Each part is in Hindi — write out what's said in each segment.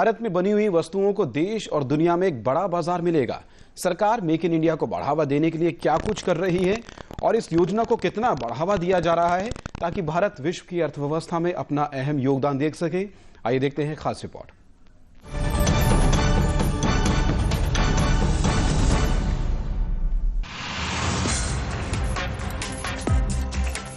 भारत में बनी हुई वस्तुओं को देश और दुनिया में एक बड़ा बाजार मिलेगा। सरकार मेक इन इंडिया को बढ़ावा देने के लिए क्या कुछ कर रही है और इस योजना को कितना बढ़ावा दिया जा रहा है ताकि भारत विश्व की अर्थव्यवस्था में अपना अहम योगदान दे सके। आइए देखते हैं खास रिपोर्ट।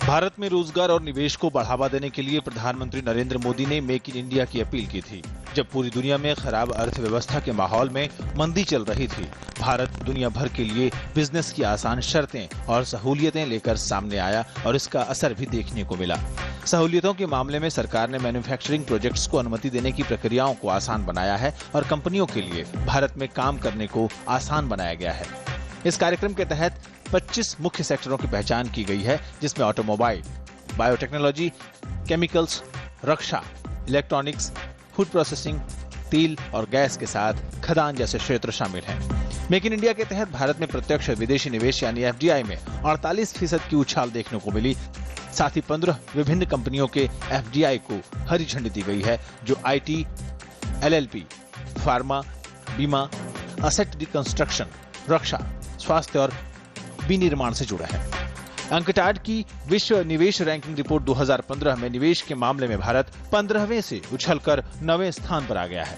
भारत में रोजगार और निवेश को बढ़ावा देने के लिए प्रधानमंत्री नरेंद्र मोदी ने मेक इन इंडिया की अपील की थी। जब पूरी दुनिया में खराब अर्थव्यवस्था के माहौल में मंदी चल रही थी, भारत दुनिया भर के लिए बिजनेस की आसान शर्तें और सहूलियतें लेकर सामने आया और इसका असर भी देखने को मिला। सहूलियतों के मामले में सरकार ने मैन्युफैक्चरिंग प्रोजेक्ट्स को अनुमति देने की प्रक्रियाओं को आसान बनाया है और कंपनियों के लिए भारत में काम करने को आसान बनाया गया है। इस कार्यक्रम के तहत 25 मुख्य सेक्टरों की पहचान की गई है, जिसमें ऑटोमोबाइल, बायोटेक्नोलॉजी, केमिकल्स, रक्षा, इलेक्ट्रॉनिक्स, फूड प्रोसेसिंग, तेल और गैस के साथ खदान जैसे क्षेत्र शामिल हैं। मेक इन इंडिया के तहत भारत में प्रत्यक्ष विदेशी निवेश यानी FDI में 48% की उछाल देखने को मिली। साथ ही 15 विभिन्न कंपनियों के FDI को हरी झंडी दी गई है, जो IT, LLP, फार्मा, बीमा, असेट रिकंस्ट्रक्शन, रक्षा, स्वास्थ्य और विनिर्माण से जुड़ा है। अंकटाड की विश्व निवेश रैंकिंग रिपोर्ट 2015 में निवेश के मामले में भारत 15वें से उछलकर 9वें स्थान पर आ गया है।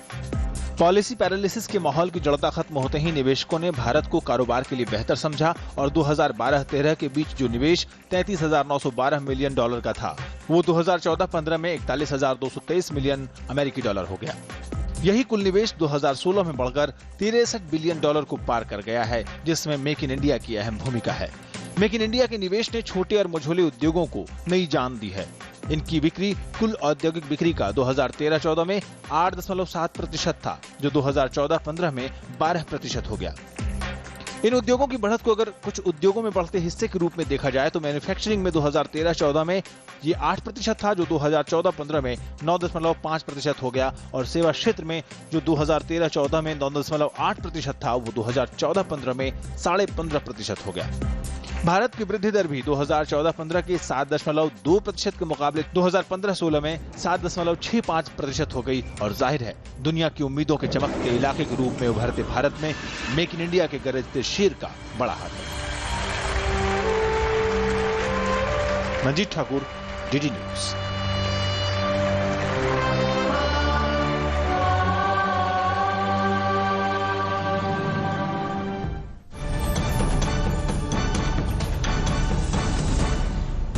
पॉलिसी पैरालिसिस के माहौल की जड़ता खत्म होते ही निवेशकों ने भारत को कारोबार के लिए बेहतर समझा और 2012-13 के बीच जो निवेश $33,912 मिलियन का था, वो 2014-15 में $41,223 मिलियन अमेरिकी डॉलर हो गया। यही कुल निवेश 2016 में बढ़कर $63 बिलियन को पार कर गया है, जिसमें मेक इन इंडिया की अहम भूमिका है। मेक इन इंडिया के निवेश ने छोटे और मझोले उद्योगों को नई जान दी है। इनकी बिक्री कुल औद्योगिक बिक्री का 2013-14 में 8.7% था, जो 2014-15 में 12% हो गया। इन उद्योगों की बढ़त को अगर कुछ उद्योगों में बढ़ते हिस्से के रूप में देखा जाए तो मैन्युफैक्चरिंग में 2013-14 में ये 8% था, जो 2014-15 में 9.5% हो गया, और सेवा क्षेत्र में जो 2013-14 में 9.8% था, वो 2014-15 में 15.5% हो गया। भारत की वृद्धि दर भी 2014-15 के 7.2% के मुकाबले 2015-16 में 7.65% हो गई, और जाहिर है दुनिया की उम्मीदों के चमकते इलाके के रूप में उभरते भारत में मेक इन इंडिया के गरजते शेर का बड़ा हाथ है। Manjeet Thakur, DD news.